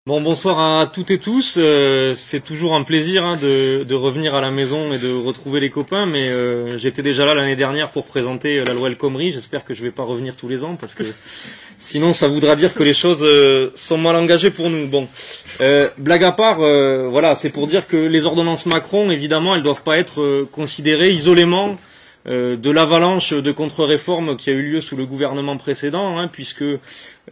Bon, bonsoir à toutes et tous. C'est toujours un plaisir de revenir à la maison et de retrouver les copains, mais j'étais déjà là l'année dernière pour présenter la loi El Khomri. J'espère que je vais pas revenir tous les ans parce que sinon ça voudra dire que les choses sont mal engagées pour nous. Bon, blague à part, voilà, c'est pour dire que les ordonnances Macron, évidemment, elles doivent pas être considérées isolément de l'avalanche de contre-réformes qui a eu lieu sous le gouvernement précédent, puisque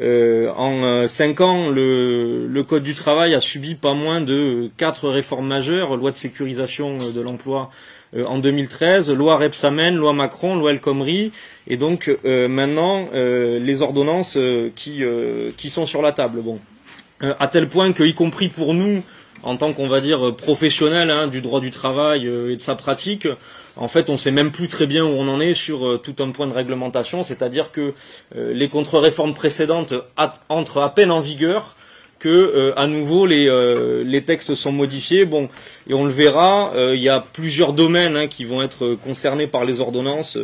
en 5 ans, le Code du travail a subi pas moins de 4 réformes majeures: loi de sécurisation de l'emploi en 2013, loi Rebsamen, loi Macron, loi El Khomri, et donc maintenant les ordonnances qui sont sur la table. Bon, à tel point que, y compris pour nous, en tant qu'on va dire professionnels du droit du travail et de sa pratique, en fait, on sait même plus très bien où on en est sur tout un point de réglementation, c'est-à-dire que les contre-réformes précédentes entrent à peine en vigueur que à nouveau les textes sont modifiés. Bon, et on le verra, il y a plusieurs domaines qui vont être concernés par les ordonnances,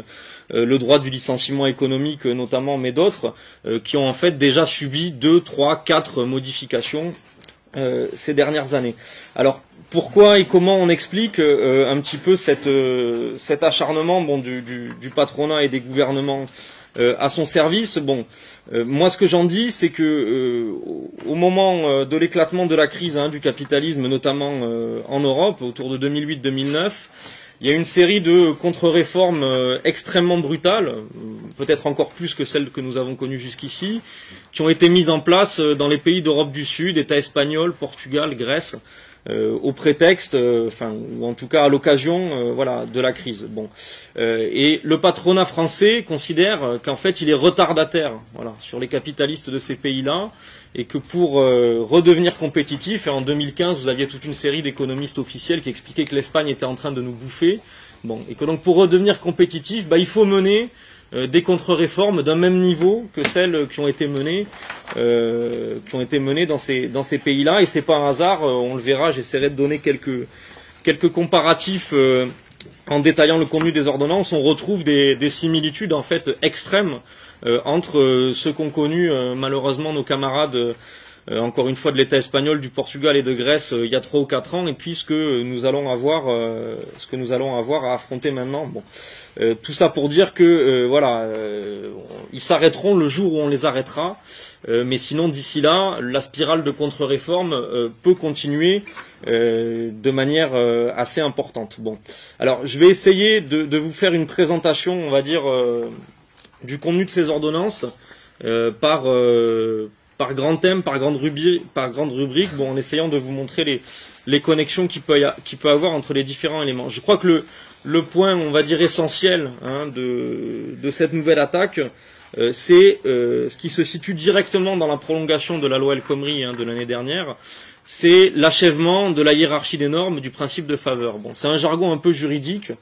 le droit du licenciement économique notamment, mais d'autres qui ont en fait déjà subi 2, 3, 4 modifications ces dernières années. Alors pourquoi et comment on explique un petit peu cet acharnement du patronat et des gouvernements à son service? Bon, moi ce que j'en dis, c'est que au moment de l'éclatement de la crise du capitalisme, notamment en Europe, autour de 2008-2009, il y a une série de contre-réformes extrêmement brutales, peut-être encore plus que celles que nous avons connues jusqu'ici, qui ont été mises en place dans les pays d'Europe du Sud, États espagnols, Portugal, Grèce, au prétexte, ou en tout cas à l'occasion, de la crise. Bon, et le patronat français considère qu'en fait il est retardataire, sur les capitalistes de ces pays-là, et que pour redevenir compétitif, et en 2015 vous aviez toute une série d'économistes officiels qui expliquaient que l'Espagne était en train de nous bouffer, bon, et que donc pour redevenir compétitif, il faut mener des contre-réformes d'un même niveau que celles qui ont été menées dans ces pays-là, et c'est pas un hasard, on le verra, j'essaierai de donner quelques comparatifs en détaillant le contenu des ordonnances. On retrouve des similitudes en fait extrêmes entre ceux qu'ont connu malheureusement nos camarades encore une fois de l'État espagnol, du Portugal et de Grèce il y a 3 ou 4 ans, et puis ce que nous allons avoir à affronter maintenant. Bon, tout ça pour dire que ils s'arrêteront le jour où on les arrêtera, mais sinon d'ici là, la spirale de contre-réforme peut continuer de manière assez importante. Bon, alors je vais essayer de vous faire une présentation, on va dire, du contenu de ces ordonnances par grand thème, par grande rubrique, bon, en essayant de vous montrer les connexions qu'il peut avoir entre les différents éléments. Je crois que le point, on va dire, essentiel de cette nouvelle attaque, c'est ce qui se situe directement dans la prolongation de la loi El Khomri de l'année dernière, c'est l'achèvement de la hiérarchie des normes du principe de faveur. Bon, c'est un jargon un peu juridique,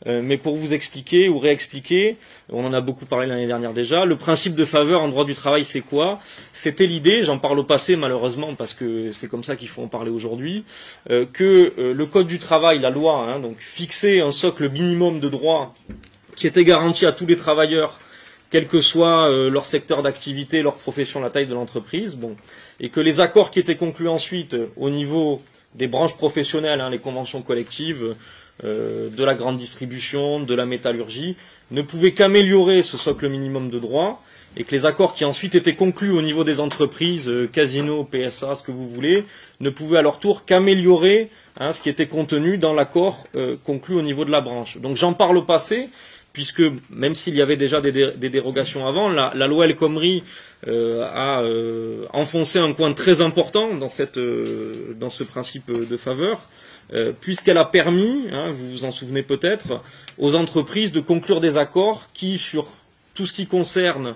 mais pour vous expliquer ou réexpliquer, on en a beaucoup parlé l'année dernière déjà, le principe de faveur en droit du travail, c'est quoi? C'était l'idée, j'en parle au passé malheureusement parce que c'est comme ça qu'il faut en parler aujourd'hui, que le Code du travail, la loi, donc fixait un socle minimum de droits qui était garanti à tous les travailleurs, quel que soit leur secteur d'activité, leur profession, la taille de l'entreprise, bon, et que les accords qui étaient conclus ensuite au niveau des branches professionnelles, les conventions collectives, de la grande distribution, de la métallurgie, ne pouvaient qu'améliorer ce socle minimum de droits, et que les accords qui ensuite étaient conclus au niveau des entreprises, Casino, PSA, ce que vous voulez, ne pouvaient à leur tour qu'améliorer ce qui était contenu dans l'accord conclu au niveau de la branche. Donc j'en parle au passé, puisque même s'il y avait déjà des dérogations avant, la loi El Khomri a enfoncé un coin très important dans ce principe de faveur, puisqu'elle a permis, vous vous en souvenez peut-être, aux entreprises de conclure des accords qui, sur tout ce qui concerne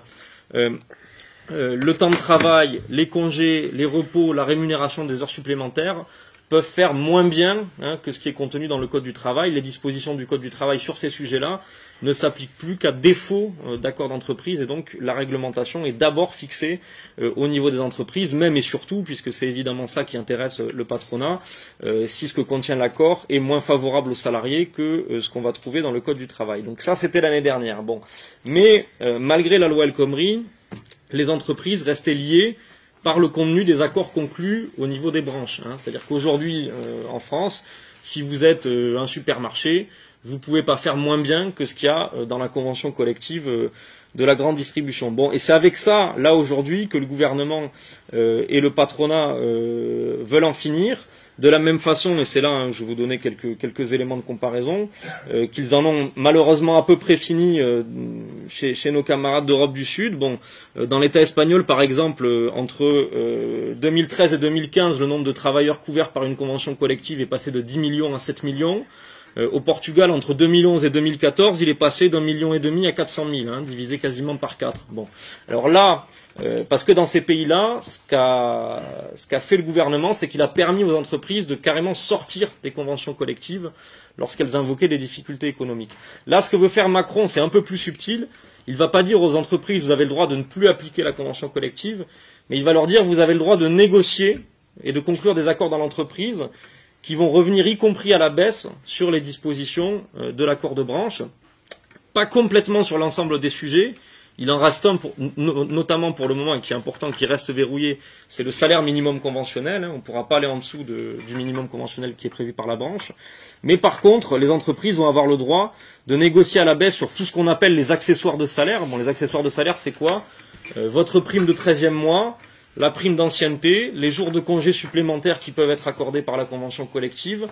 le temps de travail, les congés, les repos, la rémunération des heures supplémentaires, peuvent faire moins bien que ce qui est contenu dans le Code du travail. Les dispositions du Code du travail sur ces sujets-là ne s'appliquent plus qu'à défaut d'accord d'entreprise, et donc la réglementation est d'abord fixée au niveau des entreprises, même et surtout, puisque c'est évidemment ça qui intéresse le patronat, si ce que contient l'accord est moins favorable aux salariés que ce qu'on va trouver dans le Code du travail. Donc ça, c'était l'année dernière. Bon, mais malgré la loi El Khomri, les entreprises restaient liées par le contenu des accords conclus au niveau des branches. C'est-à-dire qu'aujourd'hui, en France, si vous êtes un supermarché, vous pouvez pas faire moins bien que ce qu'il y a dans la convention collective de la grande distribution. Bon, et c'est avec ça, là aujourd'hui, que le gouvernement et le patronat veulent en finir. De la même façon, et c'est là, je vais vous donner quelques éléments de comparaison, qu'ils en ont malheureusement à peu près fini chez nos camarades d'Europe du Sud. Bon, dans l'État espagnol, par exemple, entre 2013 et 2015, le nombre de travailleurs couverts par une convention collective est passé de 10 millions à 7 millions. Au Portugal, entre 2011 et 2014, il est passé d'1,5 million à 400 000, divisé quasiment par 4. Bon, alors là, parce que dans ces pays-là, ce qu'a fait le gouvernement, c'est qu'il a permis aux entreprises de carrément sortir des conventions collectives lorsqu'elles invoquaient des difficultés économiques. Là, ce que veut faire Macron, c'est un peu plus subtil. Il ne va pas dire aux entreprises, vous avez le droit de ne plus appliquer la convention collective, mais il va leur dire, vous avez le droit de négocier et de conclure des accords dans l'entreprise qui vont revenir, y compris à la baisse, sur les dispositions de l'accord de branche. Pas complètement sur l'ensemble des sujets. Il en reste un, notamment pour le moment, et qui est important, qui reste verrouillé, c'est le salaire minimum conventionnel. On ne pourra pas aller en dessous du minimum conventionnel qui est prévu par la branche. Mais par contre, les entreprises vont avoir le droit de négocier à la baisse sur tout ce qu'on appelle les accessoires de salaire. Bon, les accessoires de salaire, c'est quoi? Votre prime de 13e mois, la prime d'ancienneté, les jours de congés supplémentaires qui peuvent être accordés par la convention collective,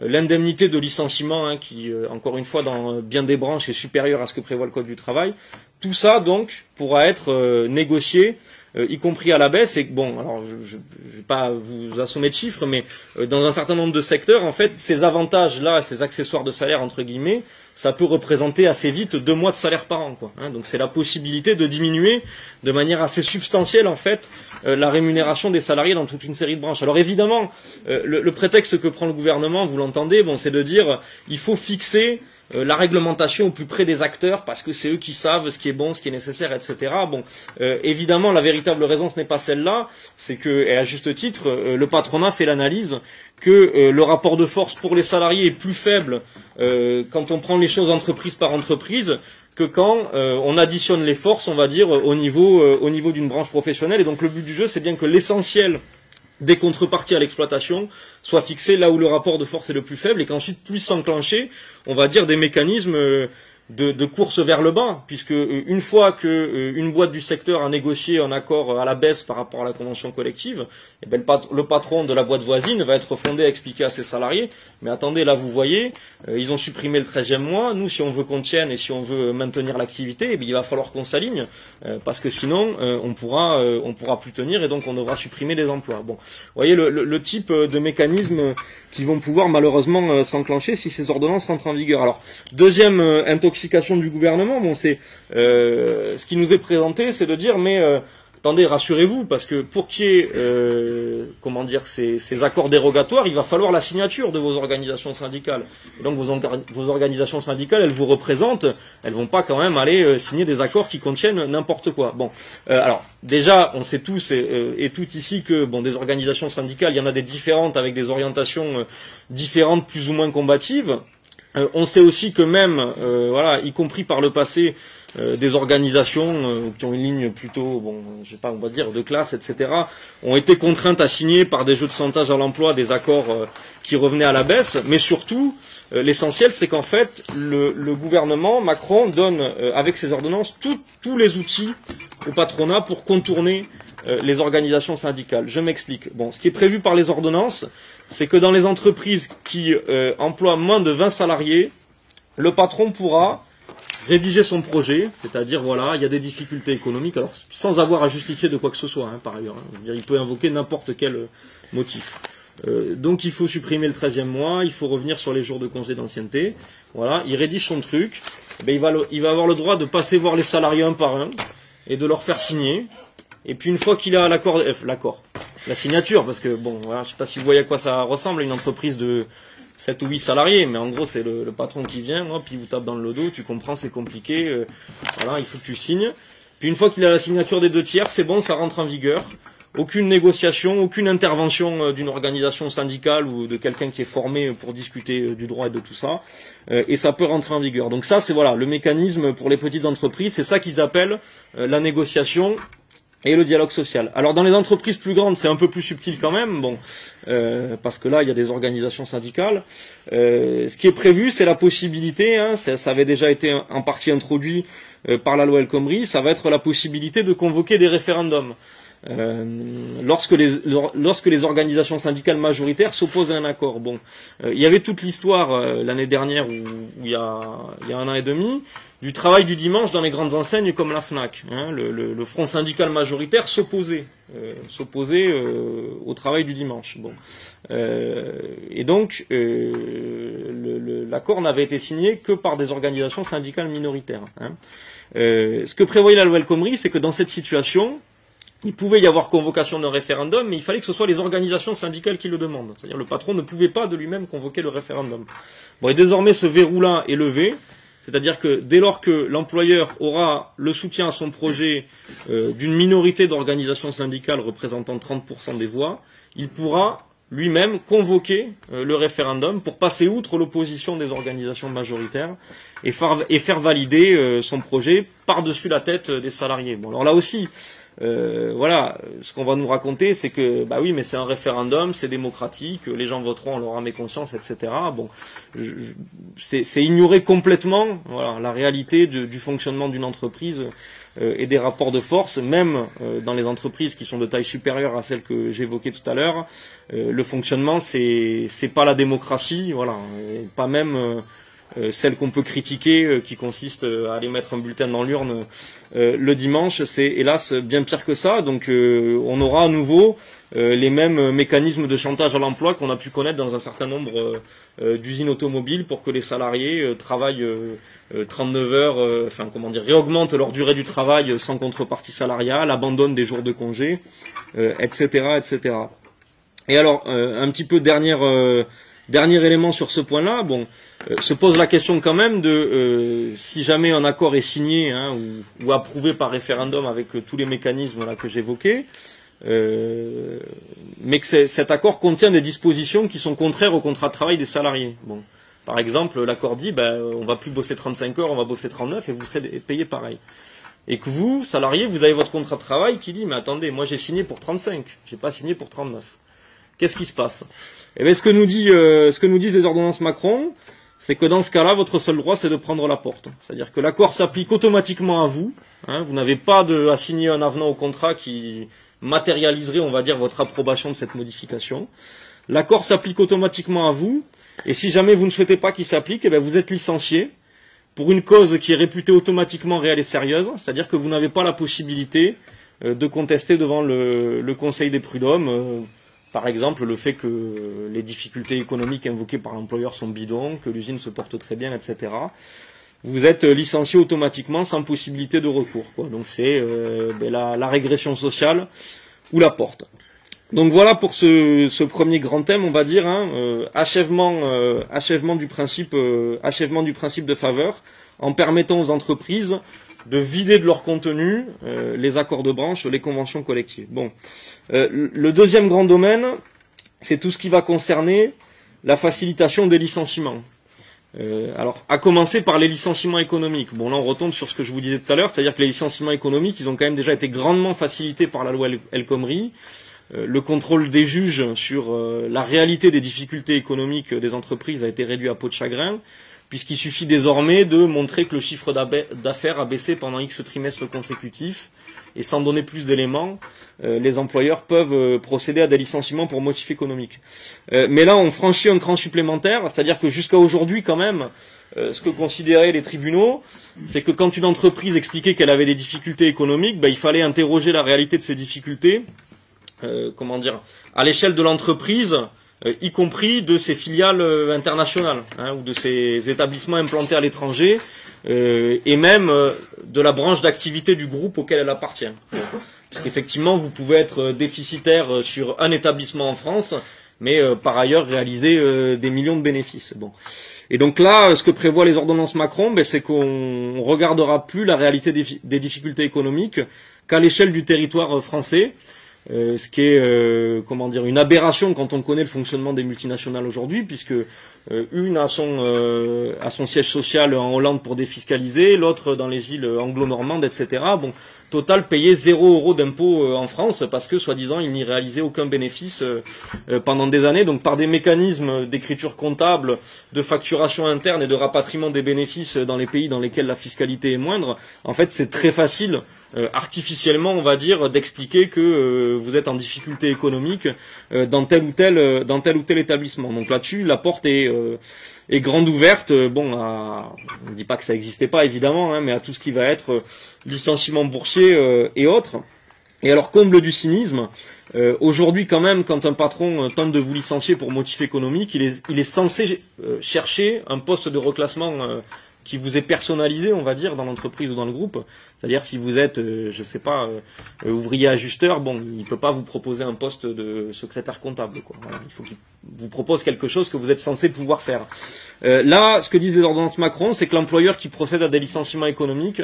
l'indemnité de licenciement qui, encore une fois, dans bien des branches est supérieure à ce que prévoit le Code du travail. Tout ça, donc, pourra être négocié, y compris à la baisse. Et bon, alors, je vais pas vous assommer de chiffres, mais dans un certain nombre de secteurs, en fait, ces avantages-là, ces accessoires de salaire, entre guillemets, ça peut représenter assez vite 2 mois de salaire par an, quoi. Donc c'est la possibilité de diminuer de manière assez substantielle, en fait, la rémunération des salariés dans toute une série de branches. Alors évidemment, le prétexte que prend le gouvernement, vous l'entendez, bon, c'est de dire il faut fixer la réglementation au plus près des acteurs parce que c'est eux qui savent ce qui est bon, ce qui est nécessaire, etc. Bon, évidemment, la véritable raison, ce n'est pas celle-là, c'est que, et à juste titre, le patronat fait l'analyse que le rapport de force pour les salariés est plus faible quand on prend les choses entreprise par entreprise que quand on additionne les forces, on va dire, au niveau d'une branche professionnelle. Et donc le but du jeu, c'est bien que l'essentiel des contreparties à l'exploitation soit fixé là où le rapport de force est le plus faible et qu'ensuite puisse s'enclencher, on va dire, des mécanismes de course vers le bas, puisque une fois que une boîte du secteur a négocié un accord à la baisse par rapport à la convention collective, eh ben le patron de la boîte voisine va être fondé à expliquer à ses salariés, mais attendez, là vous voyez, ils ont supprimé le 13e mois, nous si on veut qu'on tienne et si on veut maintenir l'activité, eh bien, il va falloir qu'on s'aligne, parce que sinon on pourra plus tenir et donc on devra supprimer les emplois. Bon, vous voyez le type de mécanismes qui vont pouvoir malheureusement s'enclencher si ces ordonnances rentrent en vigueur. Alors, deuxième intoxication du gouvernement, bon, c'est ce qui nous est présenté, c'est de dire mais attendez, rassurez-vous, parce que pour qu'il y ait ces accords dérogatoires, il va falloir la signature de vos organisations syndicales. Et donc vos organisations syndicales, elles vous représentent, elles vont pas quand même aller signer des accords qui contiennent n'importe quoi. Bon, alors déjà, on sait tous et toutes ici que bon, des organisations syndicales, il y en a des différentes avec des orientations différentes, plus ou moins combatives. On sait aussi que même, voilà, y compris par le passé, des organisations qui ont une ligne plutôt, bon, je sais pas, on va dire de classe, etc., ont été contraintes à signer par des jeux de chantage à l'emploi des accords qui revenaient à la baisse. Mais surtout, l'essentiel, c'est qu'en fait, le gouvernement Macron donne, avec ses ordonnances, tous les outils au patronat pour contourner les organisations syndicales. Je m'explique. Bon, ce qui est prévu par les ordonnances, c'est que dans les entreprises qui emploient moins de 20 salariés, le patron pourra rédiger son projet, c'est-à-dire, voilà, il y a des difficultés économiques, alors sans avoir à justifier de quoi que ce soit, par ailleurs. Je veux dire, il peut invoquer n'importe quel motif. Donc il faut supprimer le 13e mois, il faut revenir sur les jours de congé d'ancienneté. Voilà, il rédige son truc, il va avoir le droit de passer voir les salariés un par un et de leur faire signer. Et puis une fois qu'il a la signature, parce que bon, voilà, je sais pas si vous voyez à quoi ça ressemble, une entreprise de 7 ou 8 salariés, mais en gros c'est le patron qui vient, puis il vous tape dans le dos, tu comprends, c'est compliqué, voilà, il faut que tu signes. Puis une fois qu'il a la signature des 2 tiers, c'est bon, ça rentre en vigueur. Aucune négociation, aucune intervention d'une organisation syndicale ou de quelqu'un qui est formé pour discuter du droit et de tout ça, et ça peut rentrer en vigueur. Donc ça, c'est voilà le mécanisme pour les petites entreprises, c'est ça qu'ils appellent la négociation et le dialogue social. Alors dans les entreprises plus grandes, c'est un peu plus subtil quand même, bon, parce que là il y a des organisations syndicales. Ce qui est prévu, c'est la possibilité, hein, ça avait déjà été en partie introduit par la loi El Khomri, ça va être la possibilité de convoquer des référendums. Lorsque les organisations syndicales majoritaires s'opposent à un accord. Bon, il y avait toute l'histoire l'année dernière, où il y a 1 an et demi, du travail du dimanche dans les grandes enseignes comme la Fnac. Hein, le front syndical majoritaire s'opposait au travail du dimanche. Bon, et donc l'accord n'avait été signé que par des organisations syndicales minoritaires. Hein. Ce que prévoyait la loi El Khomri, c'est que dans cette situation, il pouvait y avoir convocation d'un référendum, mais il fallait que ce soit les organisations syndicales qui le demandent. C'est-à-dire le patron ne pouvait pas de lui-même convoquer le référendum. Bon, et désormais ce verrou-là est levé, c'est-à-dire que dès lors que l'employeur aura le soutien à son projet d'une minorité d'organisations syndicales représentant 30% des voix, il pourra lui-même convoquer le référendum pour passer outre l'opposition des organisations majoritaires et faire valider son projet par-dessus la tête des salariés. Bon, alors là aussi, voilà, ce qu'on va nous raconter, c'est que, bah oui, mais c'est un référendum, c'est démocratique, les gens voteront, on leur âme et conscience, etc. Bon, c'est ignorer complètement, voilà, la réalité du fonctionnement d'une entreprise et des rapports de force, même dans les entreprises qui sont de taille supérieure à celle que j'évoquais tout à l'heure. Le fonctionnement, c'est pas la démocratie, voilà, et pas même celle qu'on peut critiquer, qui consiste à aller mettre un bulletin dans l'urne le dimanche, c'est hélas bien pire que ça. Donc on aura à nouveau les mêmes mécanismes de chantage à l'emploi qu'on a pu connaître dans un certain nombre d'usines automobiles pour que les salariés travaillent 39 heures, réaugmentent leur durée du travail sans contrepartie salariale, abandonnent des jours de congé, etc., etc. Et alors, un petit peu dernier élément sur ce point-là, bon, se pose la question quand même de si jamais un accord est signé, hein, ou approuvé par référendum avec tous les mécanismes là que j'évoquais, mais que cet accord contient des dispositions qui sont contraires au contrat de travail des salariés. Bon, par exemple, l'accord dit, ben, on va plus bosser 35 heures, on va bosser 39 et vous serez payé pareil. Et que vous, salariés, vous avez votre contrat de travail qui dit, mais attendez, moi j'ai signé pour 35, j'ai pas signé pour 39. Qu'est-ce qui se passe? Eh bien, ce que nous disent les ordonnances Macron, c'est que dans ce cas-là, votre seul droit, c'est de prendre la porte. C'est-à-dire que l'accord s'applique automatiquement à vous. Hein, vous n'avez pas à signer un avenant au contrat qui matérialiserait, on va dire, votre approbation de cette modification. L'accord s'applique automatiquement à vous. Et si jamais vous ne souhaitez pas qu'il s'applique, eh bien, vous êtes licencié pour une cause qui est réputée automatiquement réelle et sérieuse. C'est-à-dire que vous n'avez pas la possibilité de contester devant le Conseil des prud'hommes. Par exemple, le fait que les difficultés économiques invoquées par l'employeur sont bidons, que l'usine se porte très bien, etc. Vous êtes licencié automatiquement sans possibilité de recours, quoi. Donc c'est la régression sociale ou la porte. Donc voilà pour ce premier grand thème, on va dire, hein, achèvement du principe de faveur, en permettant aux entreprises de vider de leur contenu les accords de branche, les conventions collectives. Bon, le deuxième grand domaine, c'est tout ce qui va concerner la facilitation des licenciements. Alors, à commencer par les licenciements économiques. Bon, là, on retombe sur ce que je vous disais tout à l'heure, c'est-à-dire que les licenciements économiques, ils ont quand même déjà été grandement facilités par la loi El Khomri. Le contrôle des juges sur la réalité des difficultés économiques des entreprises a été réduit à peau de chagrin, puisqu'il suffit désormais de montrer que le chiffre d'affaires a baissé pendant X trimestres consécutifs, et sans donner plus d'éléments, les employeurs peuvent procéder à des licenciements pour motif économique. Mais là, on franchit un cran supplémentaire, c'est-à-dire que jusqu'à aujourd'hui, quand même, ce que considéraient les tribunaux, c'est que quand une entreprise expliquait qu'elle avait des difficultés économiques, il fallait interroger la réalité de ces difficultés, à l'échelle de l'entreprise, y compris de ses filiales internationales, hein, ou de ses établissements implantés à l'étranger, et même de la branche d'activité du groupe auquel elle appartient. Puisqu'effectivement, vous pouvez être déficitaire sur un établissement en France, mais par ailleurs réaliser des millions de bénéfices. Bon. Et donc là, ce que prévoient les ordonnances Macron, c'est qu'on regardera plus la réalité des difficultés économiques qu'à l'échelle du territoire français. ce qui est comment dire, une aberration quand on connaît le fonctionnement des multinationales aujourd'hui, puisque une a son siège social en Hollande pour défiscaliser, l'autre dans les îles anglo-normandes, etc. Bon, Total payait 0 € d'impôts en France parce que soi-disant il n'y réalisait aucun bénéfice pendant des années. Donc par des mécanismes d'écriture comptable, de facturation interne et de rapatriement des bénéfices dans les pays dans lesquels la fiscalité est moindre, en fait c'est très facile artificiellement, on va dire, d'expliquer que vous êtes en difficulté économique dans tel ou tel établissement. Donc là-dessus, la porte est grande ouverte. Bon, on ne dit pas que ça n'existait pas évidemment, hein, mais à tout ce qui va être licenciement boursier et autres. Et alors, comble du cynisme, aujourd'hui quand même, quand un patron tente de vous licencier pour motif économique, il est censé chercher un poste de reclassement qui vous est personnalisé, on va dire, dans l'entreprise ou dans le groupe. C'est-à-dire si vous êtes, je sais pas, ouvrier ajusteur, bon, il peut pas vous proposer un poste de secrétaire comptable, quoi. Voilà, il faut qu'il vous propose quelque chose que vous êtes censé pouvoir faire. Là, ce que disent les ordonnances Macron, c'est que l'employeur qui procède à des licenciements économiques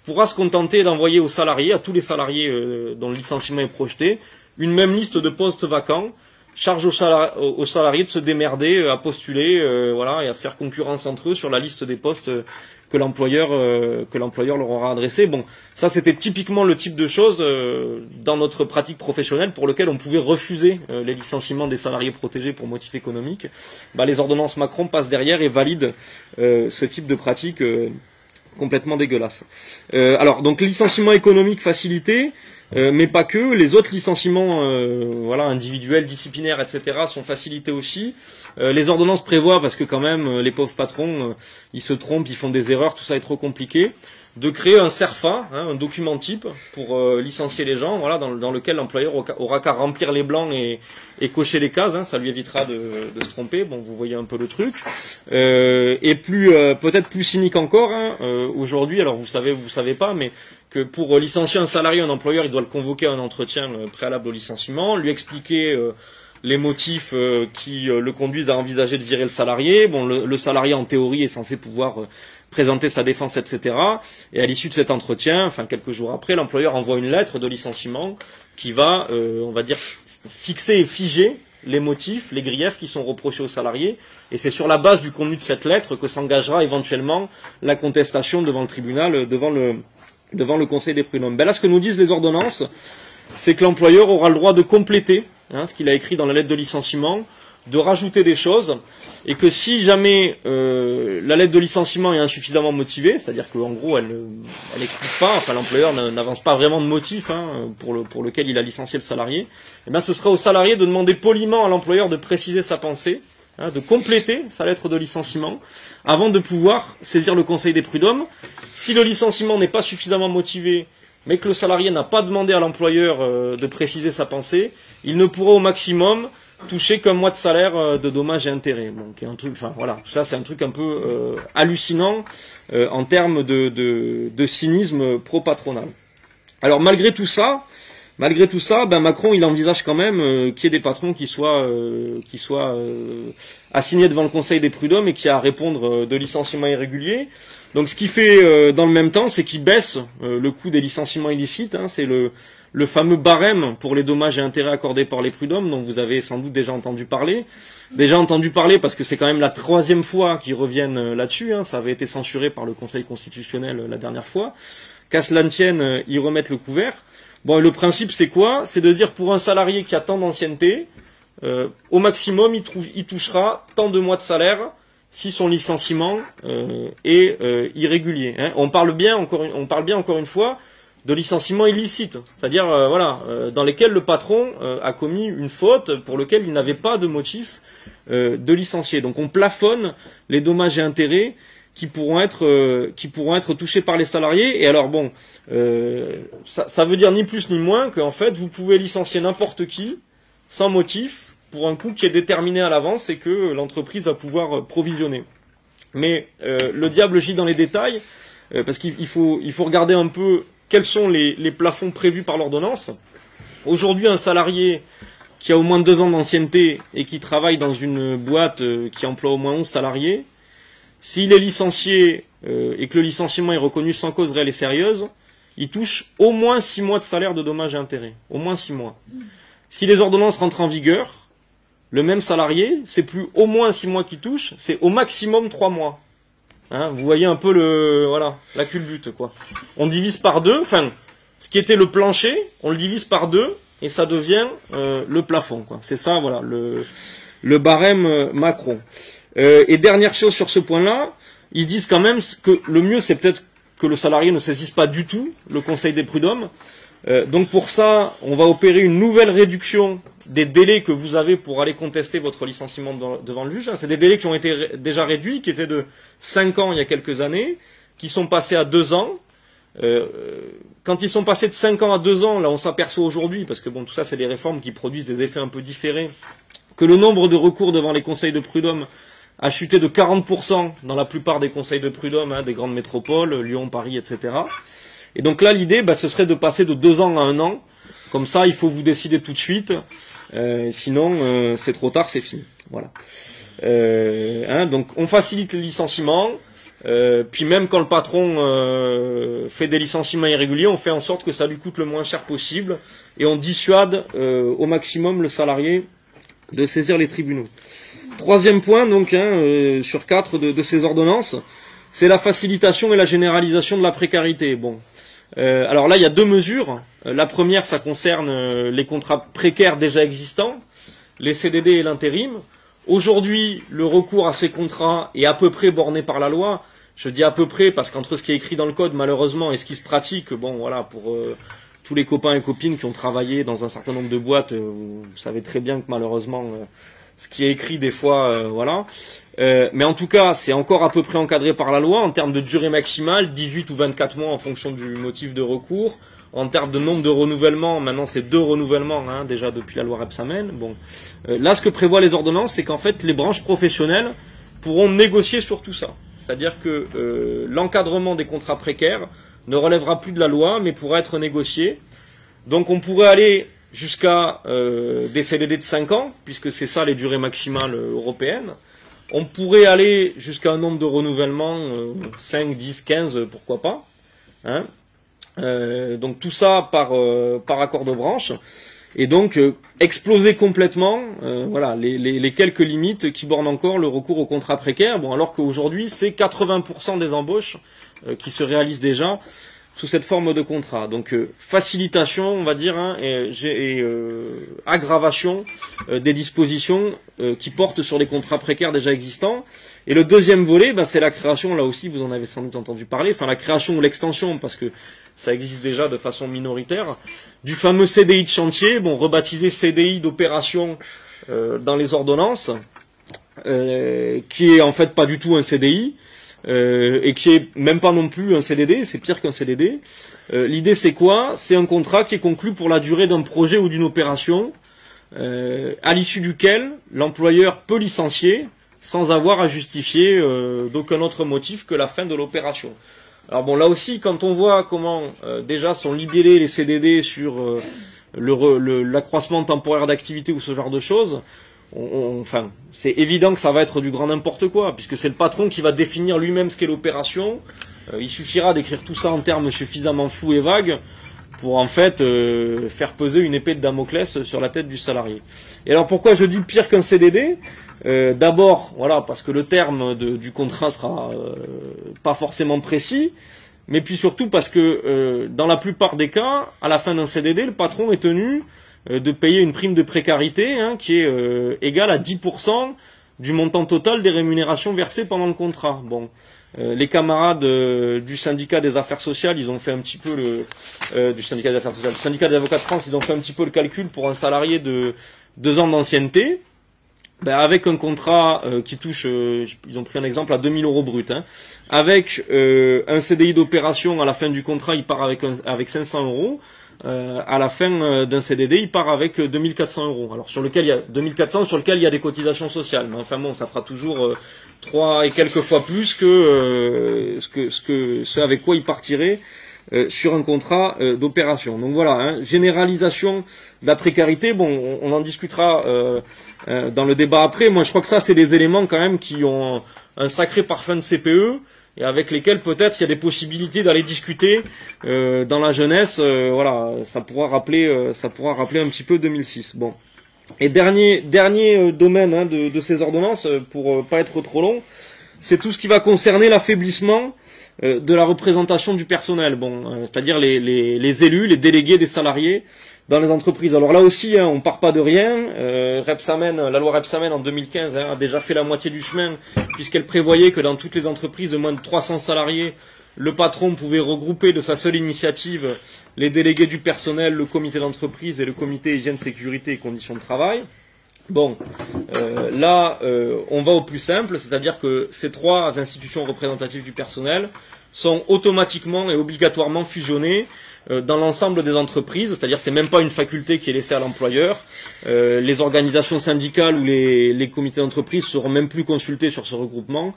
pourra se contenter d'envoyer aux salariés, à tous les salariés dont le licenciement est projeté, une même liste de postes vacants. Charge aux salariés de se démerder, à postuler, voilà, et à se faire concurrence entre eux sur la liste des postes que l'employeur leur aura adressé. Bon, ça c'était typiquement le type de choses dans notre pratique professionnelle pour lequel on pouvait refuser les licenciements des salariés protégés pour motif économique. Bah, les ordonnances Macron passent derrière et valident ce type de pratique complètement dégueulasse. Alors donc licenciement économique facilité. Mais pas que, les autres licenciements voilà, individuels, disciplinaires, etc. sont facilités aussi. Les ordonnances prévoient, parce que quand même, les pauvres patrons, ils se trompent, ils font des erreurs, tout ça est trop compliqué, de créer un CERFA, hein, un document type, pour licencier les gens, voilà, dans lequel l'employeur aura qu'à remplir les blancs et cocher les cases, hein, ça lui évitera de se tromper. Bon, vous voyez un peu le truc. Et peut-être plus cynique encore, hein, aujourd'hui, alors vous savez pas, mais que pour licencier un salarié, un employeur, il doit le convoquer à un entretien préalable au licenciement, lui expliquer les motifs qui le conduisent à envisager de virer le salarié. Bon, le salarié, en théorie, est censé pouvoir présenter sa défense, etc. Et à l'issue de cet entretien, enfin quelques jours après, l'employeur envoie une lettre de licenciement qui va, on va dire, fixer et figer les motifs, les griefs qui sont reprochés aux salariés. Et c'est sur la base du contenu de cette lettre que s'engagera éventuellement la contestation devant le tribunal, devant le Conseil des prud'hommes. Ben là, ce que nous disent les ordonnances, c'est que l'employeur aura le droit de compléter ce qu'il a écrit dans la lettre de licenciement, de rajouter des choses, et que si jamais la lettre de licenciement est insuffisamment motivée, c'est-à-dire qu'en gros elle explique pas, enfin l'employeur n'avance pas vraiment de motif pour lequel il a licencié le salarié, et bien ce sera au salarié de demander poliment à l'employeur de préciser sa pensée, de compléter sa lettre de licenciement, avant de pouvoir saisir le Conseil des prud'hommes. Si le licenciement n'est pas suffisamment motivé, mais que le salarié n'a pas demandé à l'employeur de préciser sa pensée, il ne pourra au maximum toucher qu'un mois de salaire de dommages et intérêts. Donc un truc, enfin voilà, tout ça c'est un truc un peu hallucinant en termes de cynisme pro-patronal. Alors malgré tout ça, ben Macron il envisage quand même qu'il y ait des patrons qui soient assignés devant le Conseil des prud'hommes et qui a à répondre de licenciements irréguliers. Donc ce qu'il fait dans le même temps, c'est qu'il baisse le coût des licenciements illicites. Hein, c'est le fameux barème pour les dommages et intérêts accordés par les prud'hommes, dont vous avez sans doute déjà entendu parler. Déjà entendu parler parce que c'est quand même la 3e fois qu'ils reviennent là-dessus. Hein, ça avait été censuré par le Conseil constitutionnel la dernière fois. Qu'à cela ne tienne, ils remettent le couvert. Bon, et le principe c'est quoi? C'est de dire pour un salarié qui a tant d'ancienneté, au maximum il touchera tant de mois de salaire si son licenciement est irrégulier. Hein. On parle bien encore une fois de licenciement illicite, c'est-à-dire dans lesquels le patron a commis une faute pour laquelle il n'avait pas de motif de licencier. Donc on plafonne les dommages et intérêts qui pourront être touchés par les salariés. Et alors bon, ça veut dire ni plus ni moins qu'en fait vous pouvez licencier n'importe qui sans motif pour un coût qui est déterminé à l'avance et que l'entreprise va pouvoir provisionner. Mais le diable gît dans les détails, parce qu'il faut regarder un peu quels sont les plafonds prévus par l'ordonnance. Aujourd'hui, un salarié qui a au moins 2 ans d'ancienneté et qui travaille dans une boîte qui emploie au moins 11 salariés, s'il est licencié et que le licenciement est reconnu sans cause réelle et sérieuse, il touche au moins 6 mois de salaire de dommages et intérêts. Au moins 6 mois. Si les ordonnances rentrent en vigueur, le même salarié, c'est plus au moins 6 mois qu'il touche, c'est au maximum 3 mois. Hein, vous voyez un peu la culbute, quoi. On divise par 2, enfin, ce qui était le plancher, on le divise par 2, et ça devient le plafond, quoi. C'est ça, voilà, le barème Macron. Et dernière chose sur ce point-là, ils disent quand même que le mieux, c'est peut-être que le salarié ne saisisse pas du tout le Conseil des prud'hommes. Donc pour ça, on va opérer une nouvelle réduction des délais que vous avez pour aller contester votre licenciement devant le juge. C'est des délais qui ont été déjà réduits, qui étaient de 5 ans il y a quelques années, qui sont passés à 2 ans. Quand ils sont passés de 5 ans à 2 ans, là on s'aperçoit aujourd'hui, parce que bon, tout ça c'est des réformes qui produisent des effets un peu différés, que le nombre de recours devant les conseils de prud'hommes a chuté de 40% dans la plupart des conseils de prud'hommes, hein, des grandes métropoles, Lyon, Paris, etc. Et donc là, l'idée, ce serait de passer de 2 ans à 1 an. Comme ça, il faut vous décider tout de suite. Sinon, c'est trop tard, c'est fini. Voilà. Donc, on facilite les licenciements. Puis même quand le patron fait des licenciements irréguliers, on fait en sorte que ça lui coûte le moins cher possible. Et on dissuade au maximum le salarié de saisir les tribunaux. Troisième point, donc, sur 4 de ces ordonnances, c'est la facilitation et la généralisation de la précarité. Bon. Alors là, il y a 2 mesures. La première, ça concerne les contrats précaires déjà existants, les CDD et l'intérim. Aujourd'hui, le recours à ces contrats est à peu près borné par la loi. Je dis à peu près parce qu'entre ce qui est écrit dans le code, malheureusement, et ce qui se pratique, bon, voilà, pour tous les copains et copines qui ont travaillé dans un certain nombre de boîtes, vous savez très bien que malheureusement, ce qui est écrit des fois, voilà. Mais en tout cas, c'est encore à peu près encadré par la loi en termes de durée maximale, 18 ou 24 mois en fonction du motif de recours. En termes de nombre de renouvellements, maintenant c'est 2 renouvellements, hein, déjà depuis la loi Rebsamen. Bon, là, ce que prévoient les ordonnances, c'est qu'en fait, les branches professionnelles pourront négocier sur tout ça. C'est-à-dire que l'encadrement des contrats précaires ne relèvera plus de la loi, mais pourra être négocié. Donc, on pourrait aller jusqu'à des CDD de 5 ans, puisque c'est ça les durées maximales européennes. On pourrait aller jusqu'à un nombre de renouvellements, 5, 10, 15, pourquoi pas. Hein, donc tout ça par accord de branche. Et donc exploser complètement voilà, les quelques limites qui bornent encore le recours au contrat précaire. Bon, alors qu'aujourd'hui, c'est 80% des embauches qui se réalisent déjà sous cette forme de contrat. Donc facilitation, on va dire, hein, et aggravation des dispositions qui portent sur les contrats précaires déjà existants. Et le deuxième volet, c'est la création, là aussi vous en avez sans doute entendu parler, enfin la création ou l'extension, parce que ça existe déjà de façon minoritaire, du fameux CDI de chantier, bon, rebaptisé CDI d'opération dans les ordonnances, qui est en fait pas du tout un CDI, et qui est même pas non plus un CDD, c'est pire qu'un CDD. L'idée c'est quoi? C'est un contrat qui est conclu pour la durée d'un projet ou d'une opération, à l'issue duquel l'employeur peut licencier sans avoir à justifier d'aucun autre motif que la fin de l'opération. Alors bon, là aussi, quand on voit comment déjà sont libellés les CDD sur l'accroissement temporaire d'activité ou ce genre de choses, enfin, c'est évident que ça va être du grand n'importe quoi, puisque c'est le patron qui va définir lui-même ce qu'est l'opération. Il suffira d'écrire tout ça en termes suffisamment flous et vagues pour en fait faire peser une épée de Damoclès sur la tête du salarié. Et alors pourquoi je dis pire qu'un CDD ? D'abord, voilà, parce que le terme du contrat sera pas forcément précis, mais puis surtout parce que dans la plupart des cas, à la fin d'un CDD, le patron est tenu de payer une prime de précarité, hein, qui est égale à 10% du montant total des rémunérations versées pendant le contrat. Bon, les camarades du syndicat des affaires sociales, ils ont fait un petit peu du syndicat des affaires sociales, du syndicat des avocats de France, ils ont fait un petit peu le calcul pour un salarié de 2 ans d'ancienneté. Avec un contrat qui touche, ils ont pris un exemple à 2000 € brut, hein, avec un CDI d'opération à la fin du contrat, il part avec 500 €. À la fin d'un CDD, il part avec 2400 €. Alors sur lequel il y a 2400, sur lequel il y a des cotisations sociales. Mais enfin bon, ça fera toujours 3 et quelques fois plus que ce avec quoi il partirait sur un contrat d'opération. Donc voilà, hein, généralisation de la précarité. Bon, on en discutera dans le débat après. Moi, je crois que ça, c'est des éléments quand même qui ont un sacré parfum de CPE. et avec lesquels peut-être il y a des possibilités d'aller discuter dans la jeunesse. Voilà, ça pourra rappeler un petit peu 2006. Bon. Et dernier domaine hein, de ces ordonnances, pour pas être trop long, c'est tout ce qui va concerner l'affaiblissement de la représentation du personnel. Bon, c'est-à-dire les élus, les délégués des salariés dans les entreprises. Alors là aussi, hein, on part pas de rien. La loi Rebsamen en 2015 hein, a déjà fait la moitié du chemin, puisqu'elle prévoyait que dans toutes les entreprises de moins de 300 salariés, le patron pouvait regrouper de sa seule initiative les délégués du personnel, le comité d'entreprise et le comité hygiène, sécurité et conditions de travail. Bon, là, on va au plus simple, c'est-à-dire que ces trois institutions représentatives du personnel sont automatiquement et obligatoirement fusionnées dans l'ensemble des entreprises, c'est-à-dire c'est même pas une faculté qui est laissée à l'employeur. Les organisations syndicales ou les comités d'entreprise seront même plus consultés sur ce regroupement.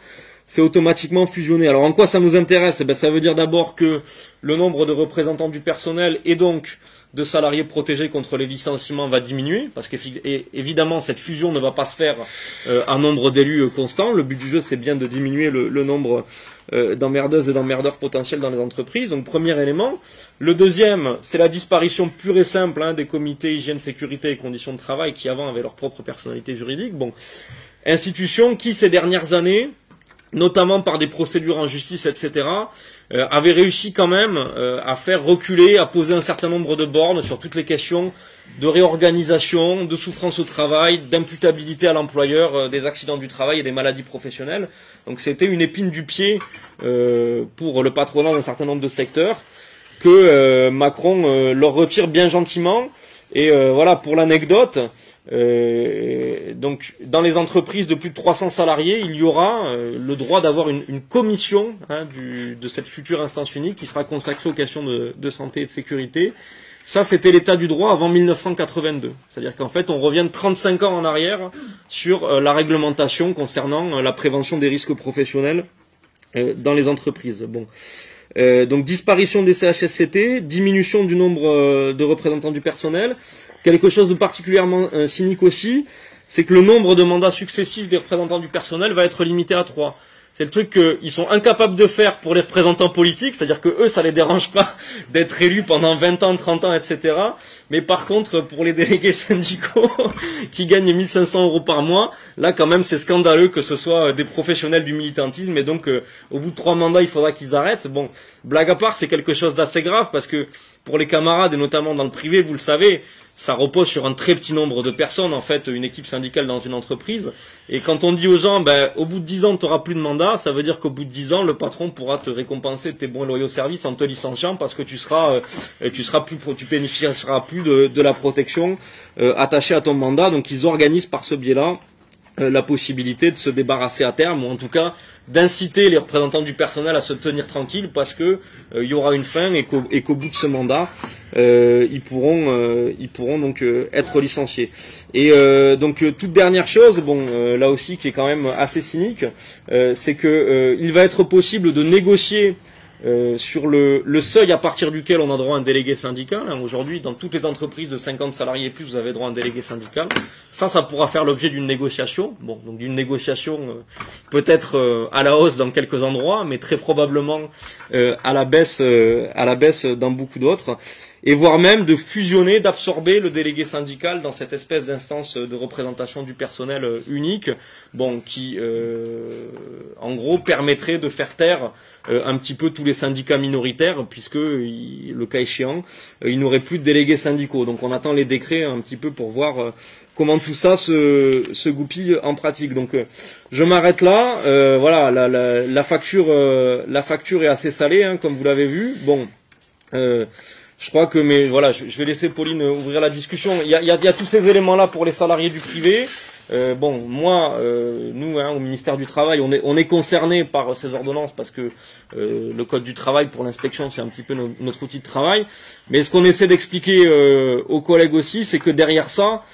C'est automatiquement fusionné. Alors en quoi ça nous intéresse? Ça veut dire d'abord que le nombre de représentants du personnel et donc de salariés protégés contre les licenciements va diminuer, parce qu'évidemment cette fusion ne va pas se faire à nombre d'élus constant. Le but du jeu, c'est bien de diminuer le nombre d'emmerdeuses et d'emmerdeurs potentiels dans les entreprises. Donc premier élément. Le deuxième, c'est la disparition pure et simple hein, des comités hygiène, sécurité et conditions de travail qui avant avaient leur propre personnalité juridique. Bon, institutions qui ces dernières années, notamment par des procédures en justice, etc., avait réussi quand même à faire reculer, à poser un certain nombre de bornes sur toutes les questions de réorganisation, de souffrance au travail, d'imputabilité à l'employeur des accidents du travail et des maladies professionnelles. Donc c'était une épine du pied pour le patronat d'un certain nombre de secteurs que Macron leur retire bien gentiment. Et voilà, pour l'anecdote, donc dans les entreprises de plus de 300 salariés, il y aura le droit d'avoir une commission hein, de cette future instance unique qui sera consacrée aux questions de santé et de sécurité. Ça, c'était l'état du droit avant 1982. C'est-à-dire qu'en fait, on revient de 35 ans en arrière sur la réglementation concernant la prévention des risques professionnels dans les entreprises. Bon. Donc disparition des CHSCT, diminution du nombre de représentants du personnel. Quelque chose de particulièrement cynique aussi, c'est que le nombre de mandats successifs des représentants du personnel va être limité à 3. C'est le truc qu'ils sont incapables de faire pour les représentants politiques, c'est-à-dire que eux, ça les dérange pas d'être élus pendant 20 ans, 30 ans, etc. Mais par contre, pour les délégués syndicaux qui gagnent 1500 € par mois, là quand même c'est scandaleux que ce soit des professionnels du militantisme et donc au bout de 3 mandats, il faudra qu'ils arrêtent. Bon, blague à part, c'est quelque chose d'assez grave parce que pour les camarades et notamment dans le privé, vous le savez, ça repose sur un très petit nombre de personnes, en fait, une équipe syndicale dans une entreprise. Et quand on dit aux gens, au bout de 10 ans, tu n'auras plus de mandat, ça veut dire qu'au bout de 10 ans, le patron pourra te récompenser de tes bons et loyaux services en te licenciant parce que tu bénéficieras plus de la protection attachée à ton mandat. Donc ils organisent par ce biais-là la possibilité de se débarrasser à terme, ou en tout cas d'inciter les représentants du personnel à se tenir tranquilles parce que il y aura une fin et qu'au bout de ce mandat ils pourront donc être licenciés. Et donc toute dernière chose, là aussi qui est quand même assez cynique, c'est que il va être possible de négocier sur le seuil à partir duquel on a droit à un délégué syndical. Aujourd'hui, dans toutes les entreprises de 50 salariés et plus, vous avez droit à un délégué syndical. Ça pourra faire l'objet d'une négociation. Bon, donc d'une négociation peut-être à la hausse dans quelques endroits, mais très probablement à la baisse dans beaucoup d'autres. Et voire même de fusionner, d'absorber le délégué syndical dans cette espèce d'instance de représentation du personnel unique, qui en gros permettrait de faire taire un petit peu tous les syndicats minoritaires, puisque le cas échéant, il n'aurait plus de délégués syndicaux. Donc on attend les décrets un petit peu pour voir comment tout ça se goupille en pratique. Donc je m'arrête là. Voilà, la facture est assez salée, comme vous l'avez vu. Je crois que, mais voilà, je vais laisser Pauline ouvrir la discussion. Il y a tous ces éléments-là pour les salariés du privé. Moi, nous, au ministère du Travail, on est concerné par ces ordonnances parce que le code du travail pour l'inspection, c'est un petit peu notre outil de travail. Mais ce qu'on essaie d'expliquer aux collègues aussi, c'est que derrière ça,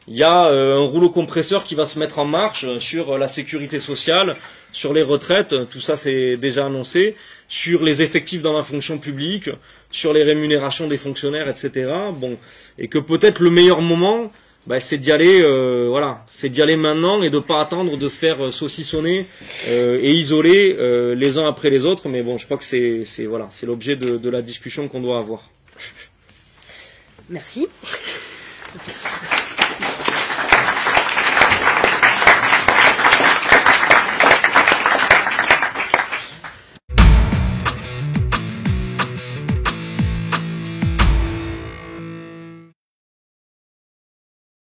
il y a un rouleau compresseur qui va se mettre en marche sur la sécurité sociale, sur les retraites, tout ça c'est déjà annoncé, sur les effectifs dans la fonction publique, sur les rémunérations des fonctionnaires, etc. Et que peut-être le meilleur moment, bah, c'est d'y aller, voilà, c'est d'y aller maintenant et de pas attendre de se faire saucissonner et isoler les uns après les autres. Mais bon, je crois que c'est voilà, c'est l'objet de la discussion qu'on doit avoir. Merci.